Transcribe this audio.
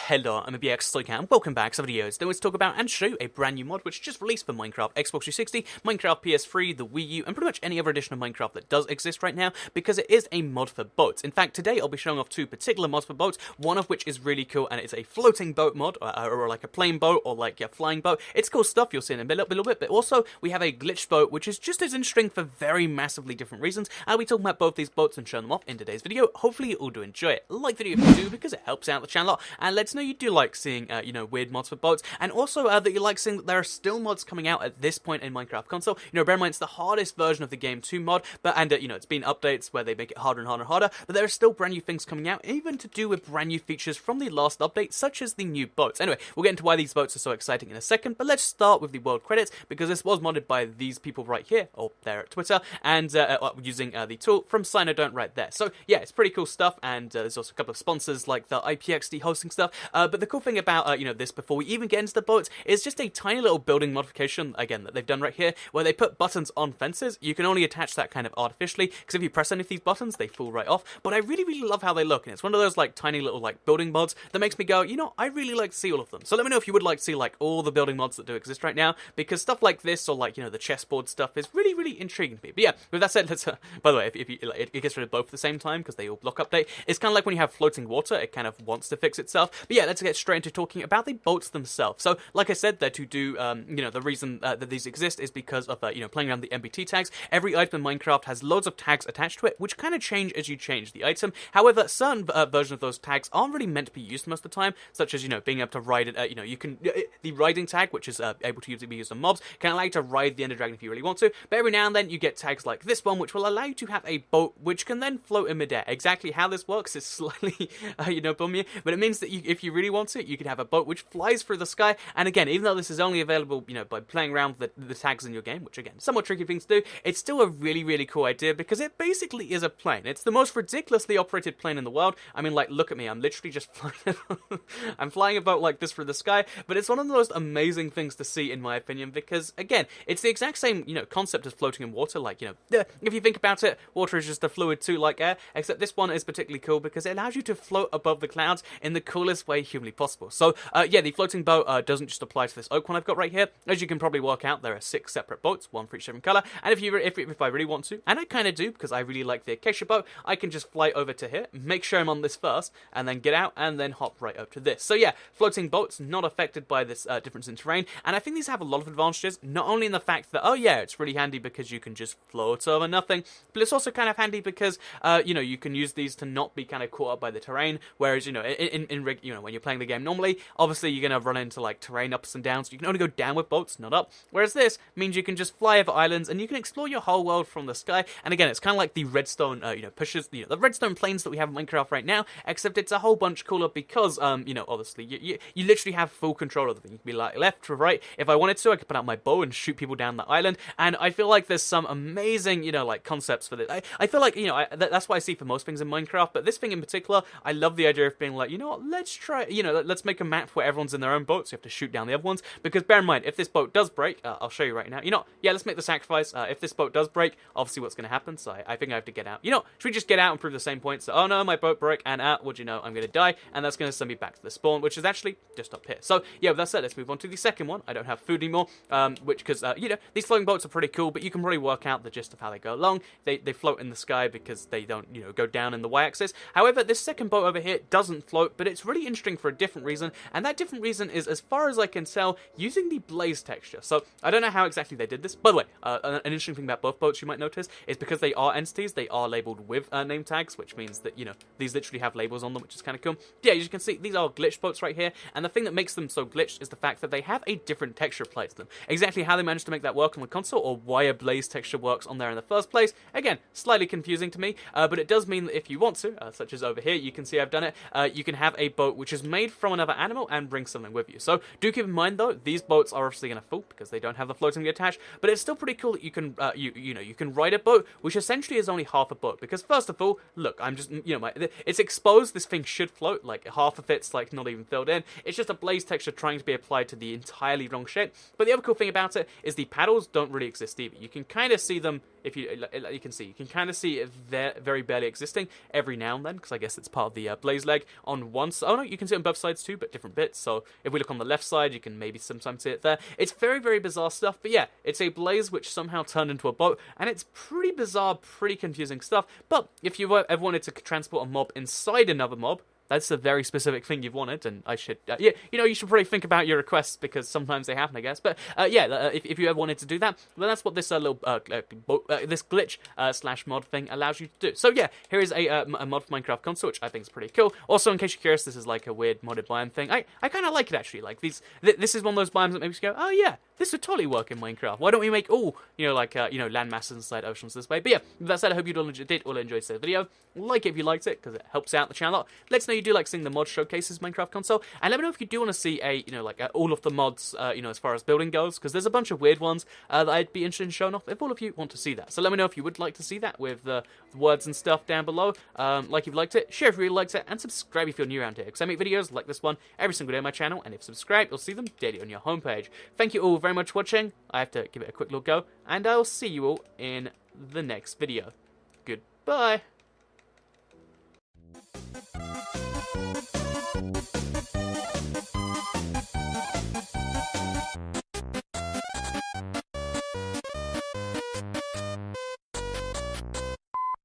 Hello, I'm BX and welcome back to some videos that let's talk about and show a brand new mod which just released for Minecraft Xbox 360, Minecraft PS3, the Wii U, and pretty much any other edition of Minecraft that does exist right now, because it is a mod for boats. In fact, today I'll be showing off two particular mods for boats, one of which is really cool, and it's a floating boat mod, or like a plane boat, or like a flying boat. It's cool stuff, you'll see in a little bit, but also we have a glitched boat, which is just as interesting for very massively different reasons. I'll be talking about both these boats and showing them off in today's video. Hopefully you all do enjoy it. Like the video if you do, because it helps out the channel a lot, and let us know you do like seeing, weird mods for boats, and also that you like seeing that there are still mods coming out at this point in Minecraft console. Bear in mind it's the hardest version of the game to mod, but it's been updates where they make it harder and harder and harder, but there are still brand new things coming out, even to do with brand new features from the last update, such as the new boats. Anyway, we'll get into why these boats are so exciting in a second, but let's start with the world credits, because this was modded by these people right here, or there at Twitter, and using the tool from Don't right there. So yeah, it's pretty cool stuff, and there's also a couple of sponsors like the IPXD hosting stuff, but the cool thing about this, before we even get into the boats, is just a tiny little building modification, again, that they've done right here, where they put buttons on fences. You can only attach that kind of artificially, because if you press any of these buttons, they fall right off, but I really love how they look, and it's one of those, like, tiny little, like, building mods that makes me go, I really like to see all of them. So let me know if you would like to see, like, all the building mods that do exist right now, because stuff like this, or, like, the chessboard stuff is really intriguing to me. But yeah, with that said, let's, by the way, if you, it gets rid of both at the same time, because they all block update. It's kind of like when you have floating water, it kind of wants to fix itself. But yeah, let's get straight into talking about the boats themselves. So, like I said, they're to do, the reason that these exist is because of, playing around the MBT tags. Every item in Minecraft has loads of tags attached to it, which kind of change as you change the item. However, certain versions of those tags aren't really meant to be used most of the time, such as, being able to ride it, you can, the riding tag, which is able to be used on mobs, can allow you to ride the Ender Dragon if you really want to, but every now and then you get tags like this one, which will allow you to have a boat which can then float in midair. Exactly how this works is slightly, bummy, but it means that if you really want to, you can have a boat which flies through the sky, and again, even though this is only available, by playing around with the tags in your game, which again, somewhat tricky thing to do, it's still a really cool idea, because it basically is a plane. It's the most ridiculously operated plane in the world. I mean, like, look at me, I'm literally just flying, I'm flying a boat like this through the sky, but it's one of the most amazing things to see, in my opinion, because, again, it's the exact same, concept as floating in water, like, if you think about it, water is just a fluid too, like air, except this one is particularly cool because it allows you to float above the clouds in the coolest way humanly possible. So, yeah, the floating boat doesn't just apply to this oak one I've got right here. As you can probably work out, there are 6 separate boats, one for each different color, and if I really want to, and I kind of do, because I really like the acacia boat, I can just fly over to here, make sure I'm on this first, and then get out, and then hop right up to this. So yeah, floating boats, not affected by this difference in terrain, and I think these have a lot of advantages, not only in the fact that, oh yeah, it's really handy because you can just float over nothing, but it's also kind of handy because, you can use these to not be kind of caught up by the terrain, whereas, when you're playing the game normally, obviously you're going to run into, like, terrain ups and downs, so you can only go down with boats, not up, whereas this means you can just fly over islands, and you can explore your whole world from the sky, and again, it's kind of like the redstone, pushes, the redstone planes that we have in Minecraft right now, except it's a whole bunch cooler because, obviously, you literally have full control of the thing. You can be like left to right. If I wanted to, I could put out my bow and shoot people down the island, and I feel like there's some amazing, concepts for this. I feel like, that's what I see for most things in Minecraft, but this thing in particular, I love the idea of being like, let's try, let's make a map where everyone's in their own boat, so you have to shoot down the other ones, because bear in mind, if this boat does break, I'll show you right now, yeah, let's make the sacrifice. If this boat does break, obviously what's going to happen, so I think I have to get out. Should we just get out and prove the same point? So, oh no, my boat broke, and I'm going to die, and that's going to send me back to the spawn, which is actually just up here. So, yeah, with that said, let's move on to the second one. I don't have food anymore, because, these floating boats are pretty cool, but you can probably work out the gist of how they go along. They float in the sky because they don't, go down in the y-axis. However, this second boat over here doesn't float, but it's really interesting for a different reason, and that different reason is, as far as I can tell, using the blaze texture. So, I don't know how exactly they did this. By the way, an interesting thing about both boats you might notice is because they are entities, they are labeled with name tags, which means that, these literally have labels on them, which is kind of cool. Yeah, as you can see, these are glitched boats right here, and the thing that makes them so glitched is the fact that they have a different texture applied to them. Exactly how they managed to make that work on the console, or why a blaze texture works on there in the first place, again, slightly confusing to me, but it does mean that if you want to, such as over here, you can see I've done it, you can have a boat which is made from another animal and bring something with you. So, do keep in mind though, these boats are obviously going to fall because they don't have the floating thing attached, but it's still pretty cool that you can, you can ride a boat, which essentially is only half a boat, because first of all, look, I'm just, it's exposed, this thing should float, like, half of it's, like, not even filled in, it's just a blaze texture trying to be applied to the entirely wrong shape, but the other cool thing about it is the paddles don't really exist either. You can kind of see them if you can see, you can kind of see it very barely existing every now and then, because I guess it's part of the blaze leg on one side. Oh no, you can see it on both sides too, but different bits. So if we look on the left side, you can maybe sometimes see it there. It's very, very bizarre stuff, but yeah, it's a blaze which somehow turned into a boat, and it's pretty bizarre, pretty confusing stuff. But if you ever wanted to transport a mob inside another mob, that's a very specific thing you've wanted, and I should, yeah, you should probably think about your requests, because sometimes they happen, I guess. But yeah, if you ever wanted to do that, then that's what this little this glitch slash mod thing allows you to do. So yeah, here is a mod for Minecraft console, which I think is pretty cool. Also, in case you're curious, this is like a weird modded biome thing. I kind of like it actually. Like this is one of those biomes that makes you go, oh yeah, this would totally work in Minecraft. Why don't we make all land masses inside oceans this way? But yeah, with that said, I hope you did all enjoy today's video. Like it if you liked it, because it helps out the channel a lot. Let us know you do like seeing the mod showcases Minecraft console, and let me know if you do want to see all of the mods as far as building goes, because there's a bunch of weird ones that I'd be interested in showing off if all of you want to see that. So let me know if you would like to see that with the words and stuff down below. Like if you liked it, share if you really liked it, and subscribe if you're new around here, because I make videos like this one every single day on my channel, and if subscribed, you'll see them daily on your homepage. Thank you all very much for watching. I have to give it a quick little go, and I'll see you all in the next video. Goodbye.